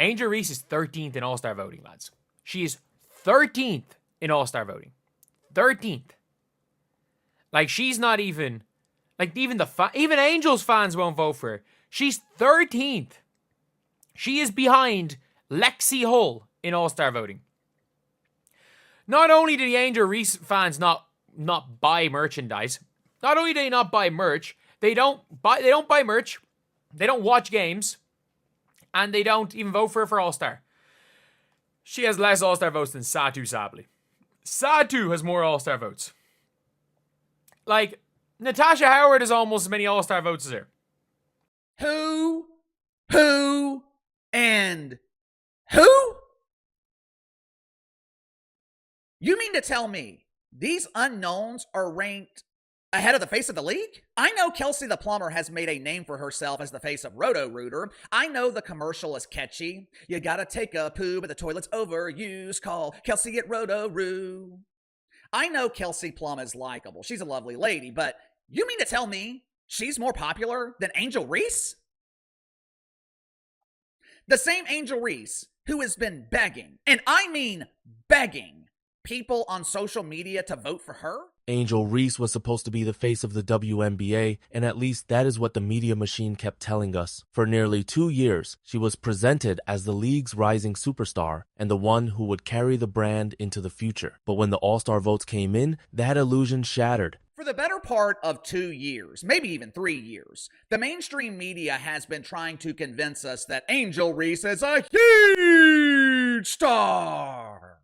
Angel Reese is 13th in All-Star voting, lads. She is 13th in All-Star voting. 13th. Like, she's not even... Like, even Angels fans won't vote for her. She's 13th. She is behind Lexi Hull in All-Star voting. Not only do the Angel Reese fans not buy merchandise, not only do they not buy merch, they don't buy merch, they don't watch games, and they don't even vote for her for All-Star. She has less All-Star votes than Satu Sabli. Satu has more All-Star votes. Like, Natasha Howard has almost as many All-Star votes as her. Who, and who? You mean to tell me these unknowns are ranked ahead of the face of the league? I know Kelsey the Plumber has made a name for herself as the face of Roto-Rooter. I know the commercial is catchy. You gotta take a poo, but the toilet's overused. Call Kelsey at Roto-Roo. I know Kelsey Plum is likable. She's a lovely lady, but you mean to tell me she's more popular than Angel Reese? The same Angel Reese who has been begging, and I mean begging, people on social media to vote for her? Angel Reese was supposed to be the face of the WNBA, and at least that is what the media machine kept telling us. For nearly 2 years, she was presented as the league's rising superstar and the one who would carry the brand into the future. But when the All-Star votes came in, that illusion shattered. For the better part of 2 years, maybe even 3 years, the mainstream media has been trying to convince us that Angel Reese is a huge star.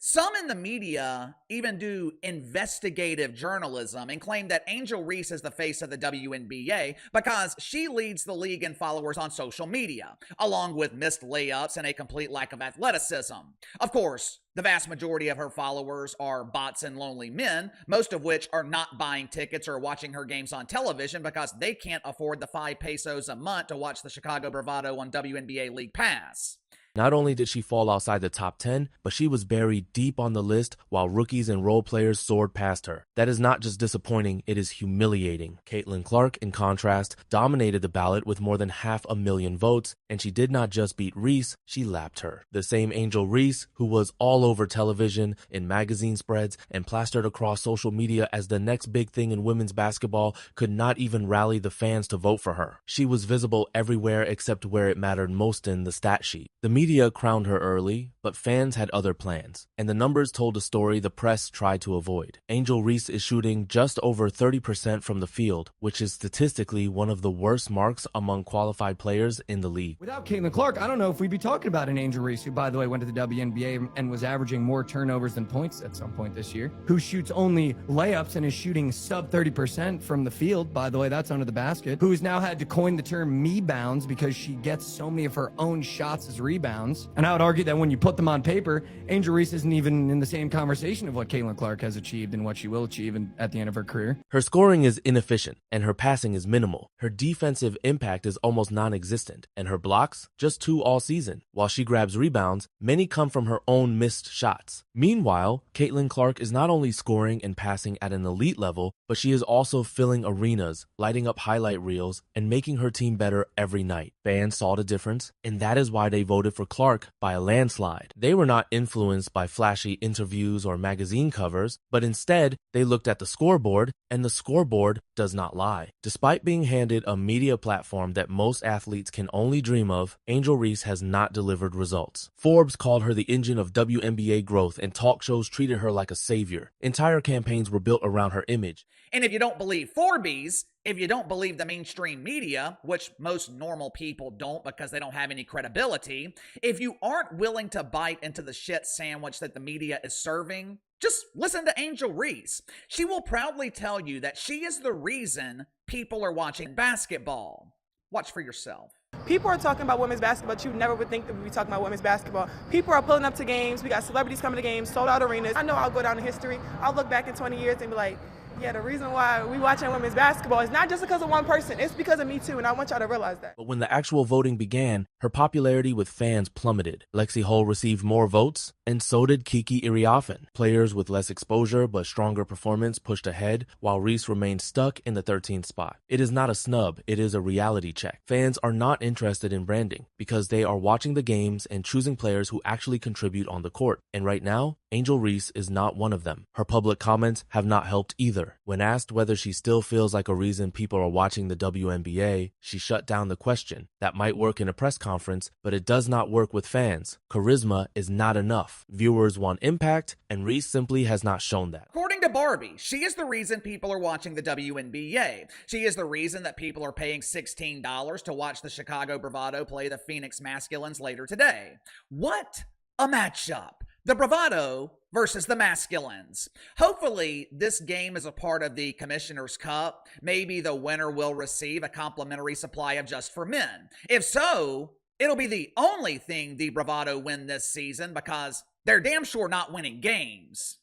Some in the media even do investigative journalism and claim that Angel Reese is the face of the WNBA because she leads the league in followers on social media, along with missed layups and a complete lack of athleticism. Of course, the vast majority of her followers are bots and lonely men, most of which are not buying tickets or watching her games on television because they can't afford the 5 pesos a month to watch the Chicago Bravado on WNBA League Pass. Not only did she fall outside the top 10, but she was buried deep on the list while rookies and role players soared past her. That is not just disappointing, it is humiliating. Caitlin Clark, in contrast, dominated the ballot with more than 500,000 votes, and she did not just beat Reese, she lapped her. The same Angel Reese, who was all over television, in magazine spreads, and plastered across social media as the next big thing in women's basketball, could not even rally the fans to vote for her. She was visible everywhere except where it mattered most in the stat sheet. The media crowned her early, but fans had other plans, and the numbers told a story the press tried to avoid. Angel Reese is shooting just over 30% from the field, which is statistically one of the worst marks among qualified players in the league. Without Caitlin Clark, I don't know if we'd be talking about an Angel Reese, who, by the way, went to the WNBA and was averaging more turnovers than points at some point this year, who shoots only layups and is shooting sub 30% from the field. By the way, that's under the basket, who has now had to coin the term me-bounds because she gets so many of her own shots as rebounds. And I would argue that when you put them on paper, Angel Reese isn't even in the same conversation of what Caitlin Clark has achieved and what she will achieve at the end of her career. Her scoring is inefficient, and her passing is minimal. Her defensive impact is almost non-existent, and her blocks, just 2 all season. While she grabs rebounds, many come from her own missed shots. Meanwhile, Caitlin Clark is not only scoring and passing at an elite level, but she is also filling arenas, lighting up highlight reels, and making her team better every night. Fans saw the difference, and that is why they voted for Clark by a landslide. They were not influenced by flashy interviews or magazine covers, but instead, they looked at the scoreboard, and the scoreboard does not lie. Despite being handed a media platform that most athletes can only dream of, Angel Reese has not delivered results. Forbes called her the engine of WNBA growth, and talk shows treated her like a savior. Entire campaigns were built around her image. And if you don't believe Forbes, if you don't believe the mainstream media, which most normal people don't because they don't have any credibility, if you aren't willing to bite into the shit sandwich that the media is serving, just listen to Angel Reese. She will proudly tell you that she is the reason people are watching basketball. Watch for yourself. People are talking about women's basketball, but you never would think that we'd be talking about women's basketball. People are pulling up to games. We got celebrities coming to games, sold out arenas. I know I'll go down in history. I'll look back in 20 years and be like, Yeah, the reason why we watching women's basketball is not just because of one person. It's because of me too, and I want y'all to realize that. But when the actual voting began, her popularity with fans plummeted. Lexi Hull received more votes, and so did Kiki Iriafen. Players with less exposure but stronger performance pushed ahead, while Reese remained stuck in the 13th spot. It is not a snub, it is a reality check. Fans are not interested in branding because they are watching the games and choosing players who actually contribute on the court. And right now, Angel Reese is not one of them. Her public comments have not helped either. When asked whether she still feels like a reason people are watching the WNBA, she shut down the question. That might work in a press conference, but it does not work with fans. Charisma is not enough. Viewers want impact, and Reese simply has not shown that. According to Barbie, she is the reason people are watching the WNBA. She is the reason that people are paying $16 to watch the Chicago Bravado play the Phoenix Masculines later today. What a matchup! The Bravado versus the Masculines. Hopefully, this game is a part of the Commissioner's Cup. Maybe the winner will receive a complimentary supply of Just for Men. If so, it'll be the only thing the Bravado win this season because they're damn sure not winning games.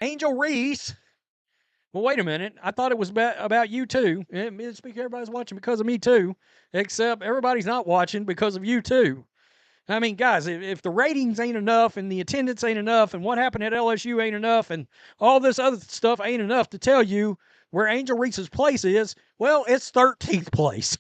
Angel Reese. Well, wait a minute. I thought it was about you too. Everybody's watching because of me too, except everybody's not watching because of you too. I mean, guys, if the ratings ain't enough and the attendance ain't enough and what happened at LSU ain't enough and all this other stuff ain't enough to tell you where Angel Reese's place is, well, it's 13th place.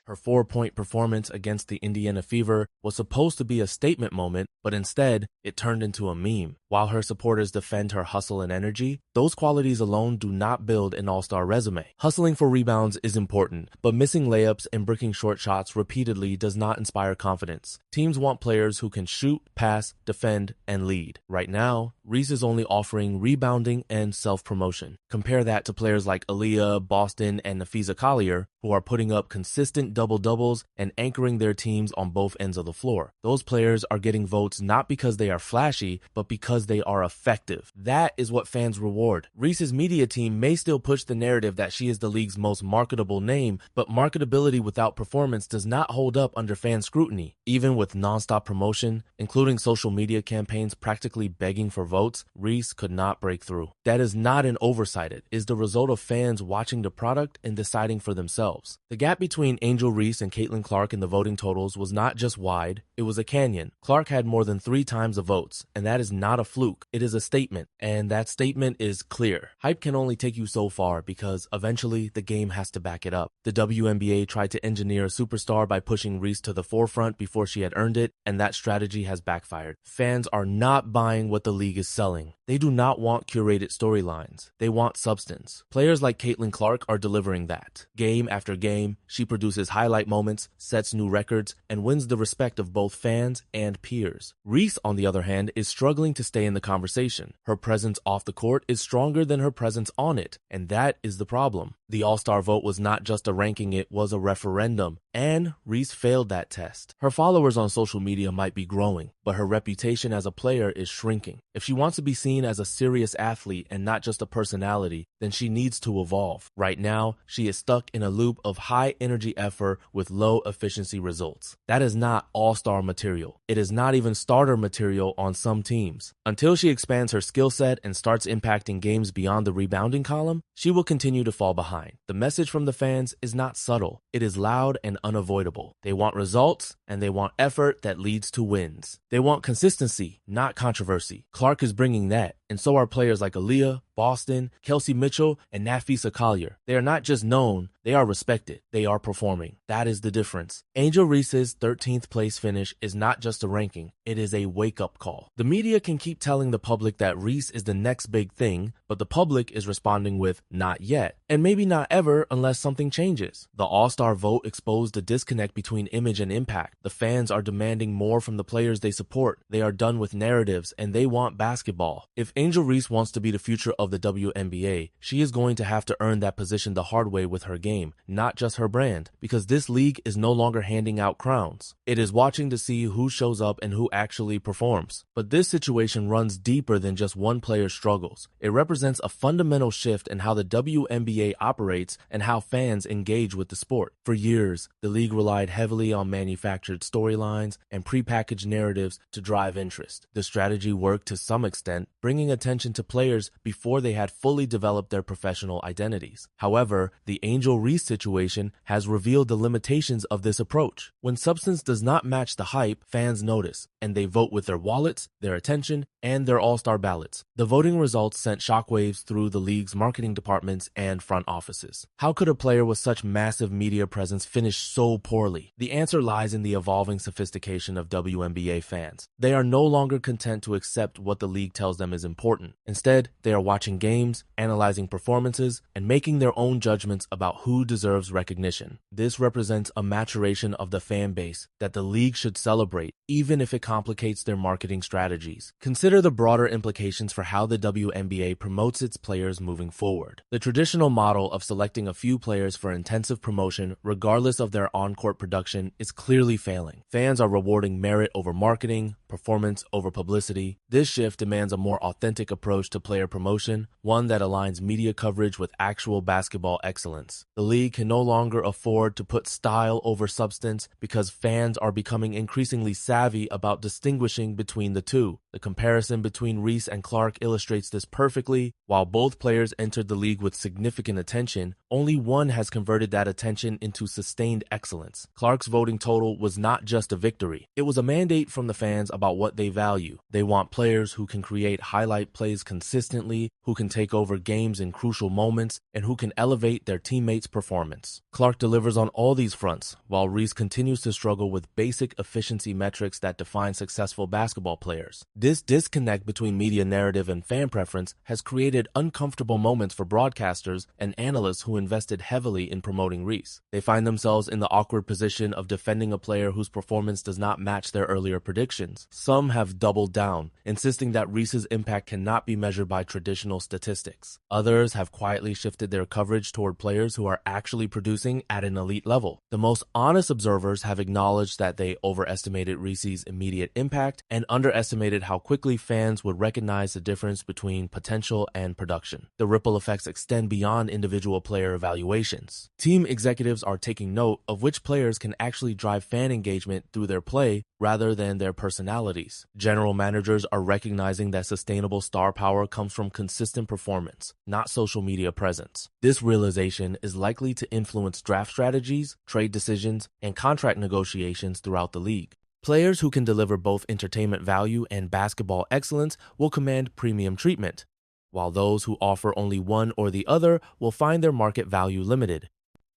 Her 4-point performance against the Indiana Fever was supposed to be a statement moment, but instead, it turned into a meme. While her supporters defend her hustle and energy, those qualities alone do not build an all-star resume. Hustling for rebounds is important, but missing layups and bricking short shots repeatedly does not inspire confidence. Teams want players who can shoot, pass, defend, and lead. Right now, Reese is only offering rebounding and self-promotion. Compare that to players like Aaliyah, Boston, and Nafisa Collier, who are putting up consistent double-doubles and anchoring their teams on both ends of the floor. Those players are getting votes not because they are flashy, but because they are effective. That is what fans reward. Reese's media team may still push the narrative that she is the league's most marketable name, but marketability without performance does not hold up under fan scrutiny. Even with nonstop promotion, including social media campaigns practically begging for votes, Reese could not break through. That is not an oversight. It is the result of fans watching the product and deciding for themselves. The gap between Angel Reese and Caitlin Clark in the voting totals was not just wide, it was a canyon. Clark had more than 3 times the votes, and that is not a fluke. It is a statement, and that statement is clear. Hype can only take you so far because eventually the game has to back it up. The WNBA tried to engineer a superstar by pushing Reese to the forefront before she had earned it, and that strategy has backfired. Fans are not buying what the league is selling. They do not want curated storylines. They want substance. Players like Caitlin Clark are delivering that. Game after game, she produces highlight moments, sets new records, and wins the respect of both fans and peers. Reese, on the other hand, is struggling to stay in the conversation. Her presence off the court is stronger than her presence on it, and that is the problem. The All-Star vote was not just a ranking, it was a referendum. And Reese failed that test. Her followers on social media might be growing, but her reputation as a player is shrinking. If she wants to be seen as a serious athlete and not just a personality, then she needs to evolve. Right now, she is stuck in a loop of high-energy effort with low-efficiency results. That is not all-star material. It is not even starter material on some teams. Until she expands her skill set and starts impacting games beyond the rebounding column, she will continue to fall behind. The message from the fans is not subtle. It is loud and unavoidable. They want results, and they want effort that leads to wins. They want consistency, not controversy. Clark is bringing that, and so are players like Aaliyah, Boston, Kelsey Mitchell, and Nafisa Collier. They are not just known, they are respected. They are performing. That is the difference. Angel Reese's 13th place finish is not just a ranking, it is a wake-up call. The media can keep telling the public that Reese is the next big thing, but the public is responding with not yet, and maybe not ever unless something changes. The All-Star vote exposed the disconnect between image and impact. The fans are demanding more from the players they support. They are done with narratives, and they want basketball. If Angel Reese wants to be the future of the WNBA, she is going to have to earn that position the hard way with her game, not just her brand, because this league is no longer handing out crowns. It is watching to see who shows up and who actually performs. But this situation runs deeper than just one player's struggles. It represents a fundamental shift in how the WNBA operates and how fans engage with the sport. For years, the league relied heavily on manufactured storylines and prepackaged narratives to drive interest. The strategy worked to some extent, bringing bringing attention to players before they had fully developed their professional identities. However, the Angel Reese situation has revealed the limitations of this approach. When substance does not match the hype, fans notice, and they vote with their wallets, their attention, and their all-star ballots. The voting results sent shockwaves through the league's marketing departments and front offices. How could a player with such massive media presence finish so poorly? The answer lies in the evolving sophistication of WNBA fans. They are no longer content to accept what the league tells them is important. Instead, they are watching games, analyzing performances, and making their own judgments about who deserves recognition. This represents a maturation of the fan base that the league should celebrate, even if it complicates their marketing strategies. Consider the broader implications for how the WNBA promotes its players moving forward. The traditional model of selecting a few players for intensive promotion, regardless of their on-court production, is clearly failing. Fans are rewarding merit over marketing, performance over publicity. This shift demands a more authentic approach to player promotion, one that aligns media coverage with actual basketball excellence. The league can no longer afford to put style over substance because fans are becoming increasingly savvy about distinguishing between the two. The comparison between Reese and Clark illustrates this perfectly. While both players entered the league with significant attention, only one has converted that attention into sustained excellence. Clark's voting total was not just a victory. It was a mandate from the fans about what they value. They want players who can create highlight plays consistently, who can take over games in crucial moments, and who can elevate their teammates' performance. Clark delivers on all these fronts, while Reese continues to struggle with basic efficiency metrics that define successful basketball players. This disconnect between media narrative and fan preference has created uncomfortable moments for broadcasters and analysts who invested heavily in promoting Reese. They find themselves in the awkward position of defending a player whose performance does not match their earlier predictions. Some have doubled down, insisting that Reese's impact cannot be measured by traditional statistics. Others have quietly shifted their coverage toward players who are actually producing at an elite level. The most honest observers have acknowledged that they overestimated Reese's immediate impact and underestimated how quickly fans would recognize the difference between potential and production. The ripple effects extend beyond individual player evaluations. Team executives are taking note of which players can actually drive fan engagement through their play rather than their personalities. General managers are recognizing that sustainable star power comes from consistent performance, not social media presence. This realization is likely to influence draft strategies, trade decisions, and contract negotiations throughout the league. Players who can deliver both entertainment value and basketball excellence will command premium treatment, while those who offer only one or the other will find their market value limited.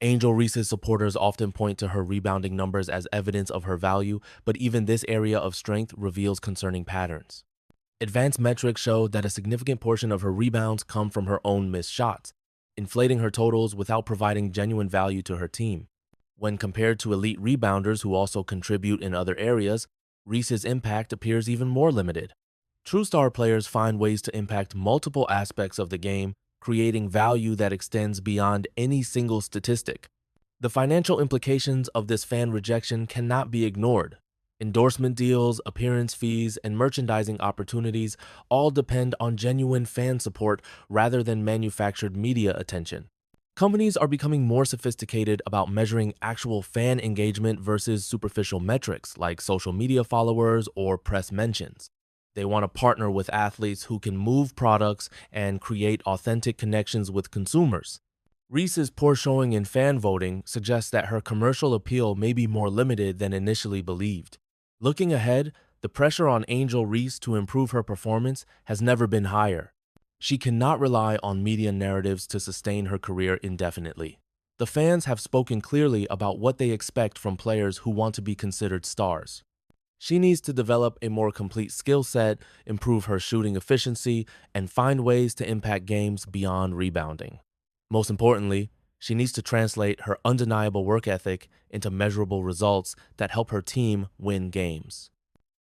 Angel Reese's supporters often point to her rebounding numbers as evidence of her value, but even this area of strength reveals concerning patterns. Advanced metrics show that a significant portion of her rebounds come from her own missed shots, inflating her totals without providing genuine value to her team. When compared to elite rebounders who also contribute in other areas, Reese's impact appears even more limited. True star players find ways to impact multiple aspects of the game, creating value that extends beyond any single statistic. The financial implications of this fan rejection cannot be ignored. Endorsement deals, appearance fees, and merchandising opportunities all depend on genuine fan support rather than manufactured media attention. Companies are becoming more sophisticated about measuring actual fan engagement versus superficial metrics like social media followers or press mentions. They want to partner with athletes who can move products and create authentic connections with consumers. Reese's poor showing in fan voting suggests that her commercial appeal may be more limited than initially believed. Looking ahead, the pressure on Angel Reese to improve her performance has never been higher. She cannot rely on media narratives to sustain her career indefinitely. The fans have spoken clearly about what they expect from players who want to be considered stars. She needs to develop a more complete skill set, improve her shooting efficiency, and find ways to impact games beyond rebounding. Most importantly, she needs to translate her undeniable work ethic into measurable results that help her team win games.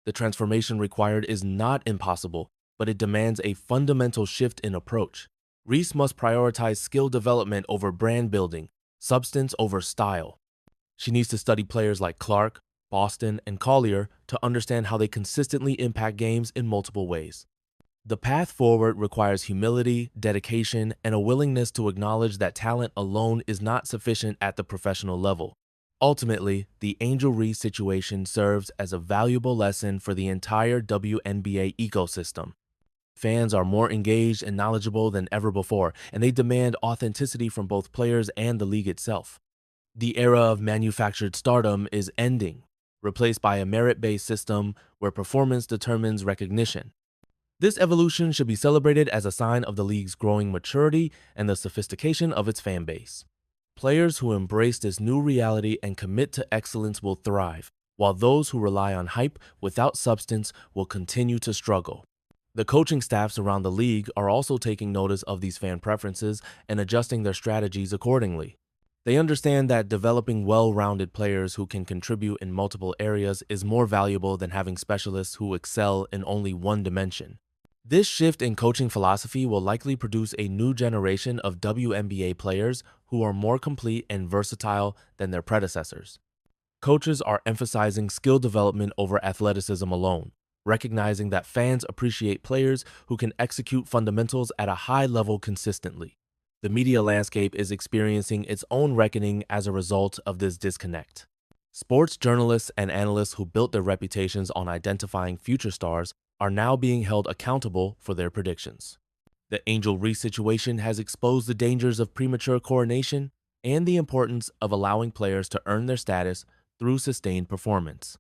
The transformation required is not impossible, but it demands a fundamental shift in approach. Reese must prioritize skill development over brand building, substance over style. She needs to study players like Clark, Boston, and Collier to understand how they consistently impact games in multiple ways. The path forward requires humility, dedication, and a willingness to acknowledge that talent alone is not sufficient at the professional level. Ultimately, the Angel Reese situation serves as a valuable lesson for the entire WNBA ecosystem. Fans are more engaged and knowledgeable than ever before, and they demand authenticity from both players and the league itself. The era of manufactured stardom is ending, replaced by a merit-based system where performance determines recognition. This evolution should be celebrated as a sign of the league's growing maturity and the sophistication of its fan base. Players who embrace this new reality and commit to excellence will thrive, while those who rely on hype without substance will continue to struggle. The coaching staffs around the league are also taking notice of these fan preferences and adjusting their strategies accordingly. They understand that developing well-rounded players who can contribute in multiple areas is more valuable than having specialists who excel in only one dimension. This shift in coaching philosophy will likely produce a new generation of WNBA players who are more complete and versatile than their predecessors. Coaches are emphasizing skill development over athleticism alone, recognizing that fans appreciate players who can execute fundamentals at a high level consistently. The media landscape is experiencing its own reckoning as a result of this disconnect. Sports journalists and analysts who built their reputations on identifying future stars are now being held accountable for their predictions. The Angel Reese situation has exposed the dangers of premature coronation and the importance of allowing players to earn their status through sustained performance.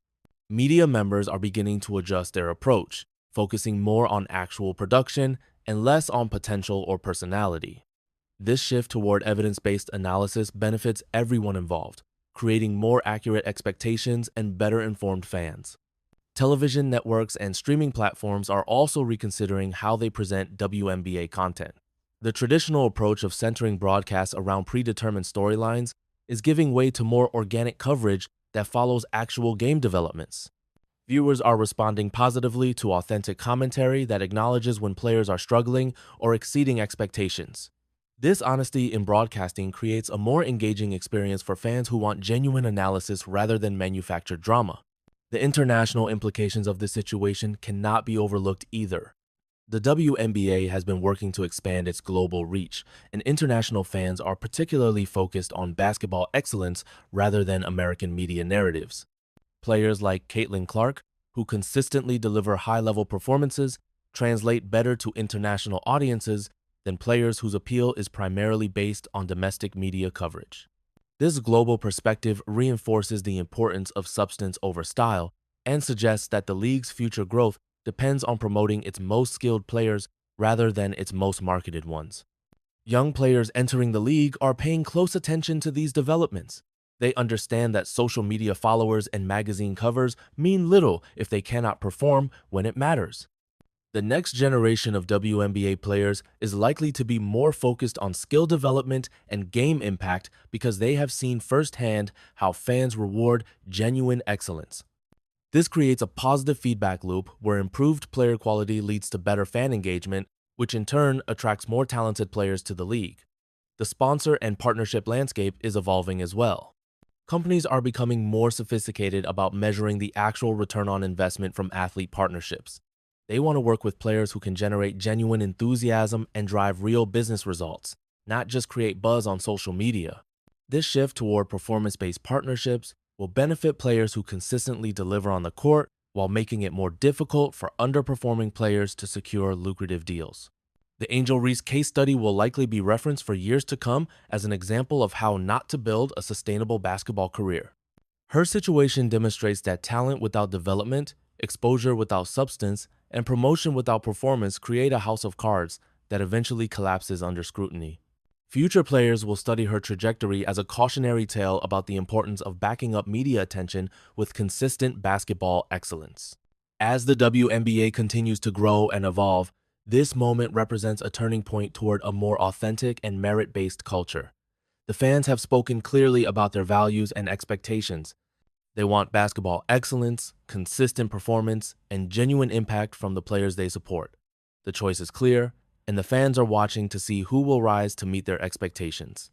Media members are beginning to adjust their approach, focusing more on actual production and less on potential or personality. This shift toward evidence-based analysis benefits everyone involved, creating more accurate expectations and better informed fans. Television networks and streaming platforms are also reconsidering how they present WNBA content. The traditional approach of centering broadcasts around predetermined storylines is giving way to more organic coverage that follows actual game developments. Viewers are responding positively to authentic commentary that acknowledges when players are struggling or exceeding expectations. This honesty in broadcasting creates a more engaging experience for fans who want genuine analysis rather than manufactured drama. The international implications of this situation cannot be overlooked either. The WNBA has been working to expand its global reach, and international fans are particularly focused on basketball excellence rather than American media narratives. Players like Caitlin Clark, who consistently deliver high-level performances, translate better to international audiences than players whose appeal is primarily based on domestic media coverage. This global perspective reinforces the importance of substance over style and suggests that the league's future growth depends on promoting its most skilled players rather than its most marketed ones. Young players entering the league are paying close attention to these developments. They understand that social media followers and magazine covers mean little if they cannot perform when it matters. The next generation of WNBA players is likely to be more focused on skill development and game impact because they have seen firsthand how fans reward genuine excellence. This creates a positive feedback loop where improved player quality leads to better fan engagement, which in turn attracts more talented players to the league. The sponsor and partnership landscape is evolving as well. Companies are becoming more sophisticated about measuring the actual return on investment from athlete partnerships. They want to work with players who can generate genuine enthusiasm and drive real business results, not just create buzz on social media. This shift toward performance-based partnerships will benefit players who consistently deliver on the court while making it more difficult for underperforming players to secure lucrative deals. The Angel Reese case study will likely be referenced for years to come as an example of how not to build a sustainable basketball career. Her situation demonstrates that talent without development, exposure without substance, and promotion without performance create a house of cards that eventually collapses under scrutiny. Future players will study her trajectory as a cautionary tale about the importance of backing up media attention with consistent basketball excellence. As the WNBA continues to grow and evolve, this moment represents a turning point toward a more authentic and merit-based culture. The fans have spoken clearly about their values and expectations. They want basketball excellence, consistent performance, and genuine impact from the players they support. The choice is clear, and the fans are watching to see who will rise to meet their expectations.